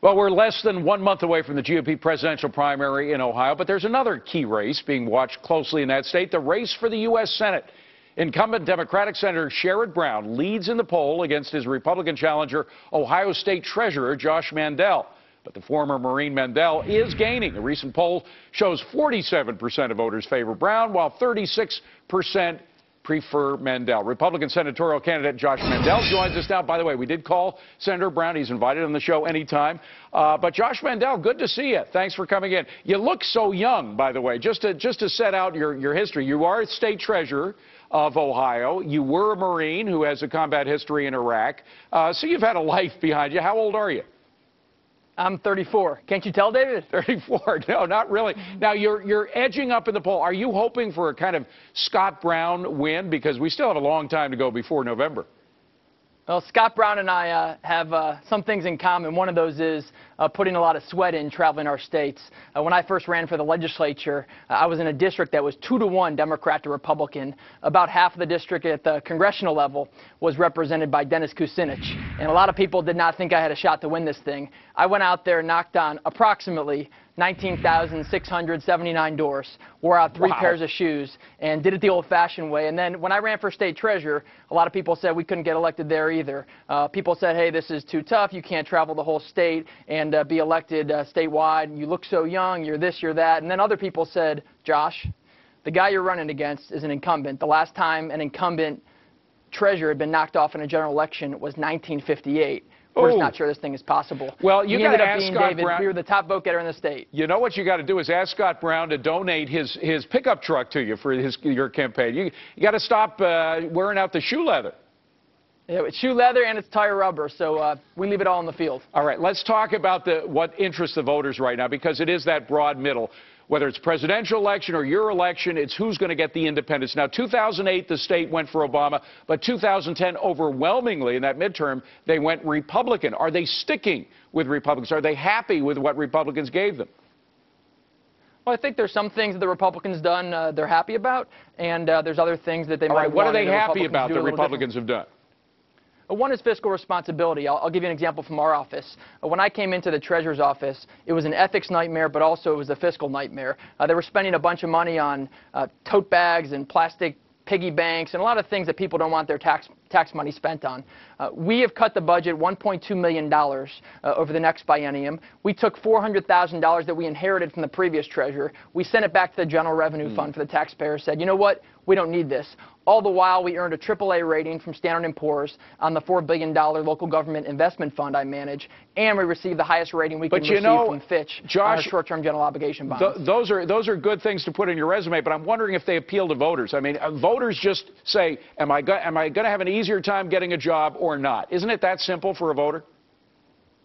Well, we're less than 1 month away from the GOP presidential primary in Ohio, but there's another key race being watched closely in that state, the race for the U.S. Senate. Incumbent Democratic Senator Sherrod Brown leads in the poll against his Republican challenger, Ohio State Treasurer Josh Mandel. But the former Marine Mandel is gaining. A recent poll shows 47% of voters favor Brown, while 36% prefer Mandel. Republican senatorial candidate Josh Mandel joins us now. By the way, we did call Senator Brown. He's invited on the show anytime. But Josh Mandel, good to see you. Thanks for coming in. You look so young, by the way. Just to set out your history, you are state treasurer of Ohio. You were a Marine who has a combat history in Iraq. So you've had a life behind you. How old are you? I'm 34. Can't you tell, David? 34. No, not really. Now, you're edging up in the poll. Are you hoping for a kind of Scott Brown win? Because we still have a long time to go before November. Well, Scott Brown and I have some things in common. One of those is putting a lot of sweat in traveling our states. When I first ran for the legislature, I was in a district that was 2-to-1 Democrat to Republican. About half of the district at the congressional level was represented by Dennis Kucinich. And a lot of people did not think I had a shot to win this thing. I went out there and knocked on approximately 19,679 doors, wore out three pairs of shoes, and did it the old-fashioned way. And then when I ran for state treasurer, a lot of people said we couldn't get elected there either. People said, hey, this is too tough. You can't travel the whole state and be elected statewide. You look so young. You're this, you're that. And then other people said, Josh, the guy you're running against is an incumbent. The last time an incumbent treasurer had been knocked off in a general election was 1958. We're just not sure this thing is possible. Well, you got to ask Scott Brown. We were the top vote getter in the state. You know what you got to do is ask Scott Brown to donate his pickup truck to you for your campaign. You got to stop wearing out the shoe leather. Yeah, it's shoe leather and it's tire rubber, so we leave it all in the field. All right, let's talk about what interests the voters right now, because it is that broad middle. Whether it's presidential election or your election, it's who's going to get the independents. Now, 2008, the state went for Obama, but 2010, overwhelmingly in that midterm, they went Republican. Are they sticking with Republicans? Are they happy with what Republicans gave them? Well, I think there's some things that the Republicans done they're happy about, and there's other things that they might want. What are they happy about that Republicans have done? One is fiscal responsibility. I'll give you an example from our office. When I came into the treasurer's office, it was an ethics nightmare, but also it was a fiscal nightmare. They were spending a bunch of money on tote bags and plastic piggy banks and a lot of things that people don't want their tax money spent on. We have cut the budget $1.2 million over the next biennium. We took $400,000 that we inherited from the previous treasurer. We sent it back to the General Revenue Fund for the taxpayers, said, you know what, we don't need this. All the while, we earned a AAA rating from Standard & Poor's on the $4 billion local government investment fund I manage, and we received the highest rating we can receive from Fitch on our short-term general obligation bonds. Those are good things to put in your resume, but I'm wondering if they appeal to voters. I mean, voters just say, am I going to have an easier time getting a job or not? Isn't it that simple for a voter?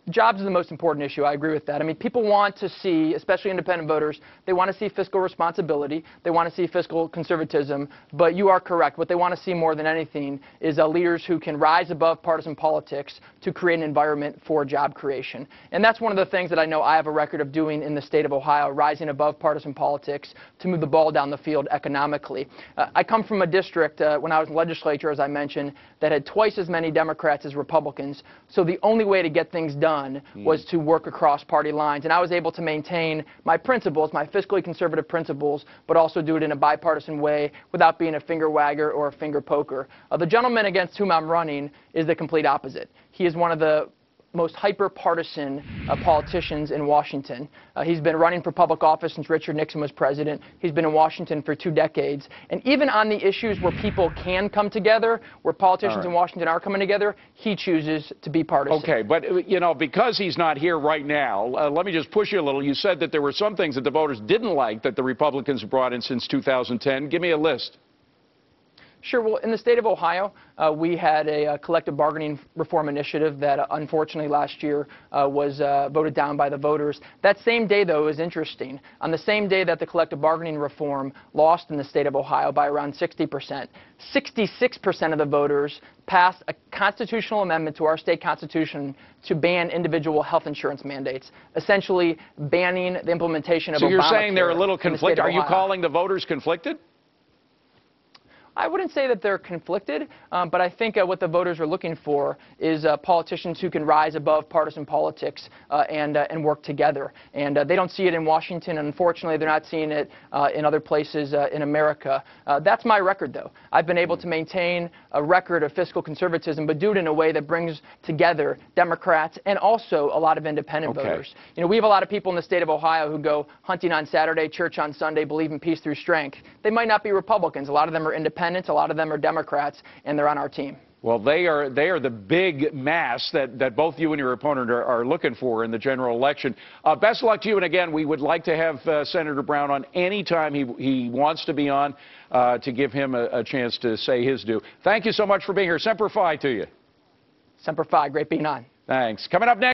Jobs is the most important issue. I agree with that. I mean, people want to see, especially independent voters, they want to see fiscal responsibility. They want to see fiscal conservatism. But you are correct. What they want to see more than anything is leaders who can rise above partisan politics to create an environment for job creation. And that's one of the things that I know I have a record of doing in the state of Ohio, rising above partisan politics to move the ball down the field economically. I come from a district, when I was in legislature, as I mentioned, that had twice as many Democrats as Republicans. So the only way to get things done was to work across party lines. And I was able to maintain my principles, my fiscally conservative principles, but also do it in a bipartisan way without being a finger wagger or a finger poker. The gentleman against whom I'm running is the complete opposite. He is one of the most hyper-partisan politicians in Washington. He's been running for public office since Richard Nixon was president. He's been in Washington for 2 decades. And even on the issues where people can come together, where politicians in Washington are coming together, he chooses to be partisan. Okay, but, you know, because he's not here right now, let me just push you a little. You said that there were some things that the voters didn't like that the Republicans brought in since 2010. Give me a list. Sure. Well, in the state of Ohio, we had a collective bargaining reform initiative that unfortunately last year was voted down by the voters. That same day, though, is interesting. On the same day that the collective bargaining reform lost in the state of Ohio by around 60%, 66% of the voters passed a constitutional amendment to our state constitution to ban individual health insurance mandates, essentially banning the implementation of Obamacare. So you're saying they're a little conflicted. Are you calling the voters conflicted? I wouldn't say that they're conflicted, but I think what the voters are looking for is politicians who can rise above partisan politics and work together. And they don't see it in Washington, and unfortunately, they're not seeing it in other places in America. That's my record, though. I've been able to maintain a record of fiscal conservatism, but do it in a way that brings together Democrats and also a lot of independent voters. You know, we have a lot of people in the state of Ohio who go hunting on Saturday, church on Sunday, believe in peace through strength. They might not be Republicans. A lot of them are independents. A lot of them are Democrats, and they're on our team. Well, they are the big mass that both you and your opponent are looking for in the general election. Best of luck to you. And again, we would like to have Senator Brown on any time he wants to be on to give him a chance to say his due. Thank you so much for being here. Semper Fi to you. Semper Fi. Great being on. Thanks. Coming up next.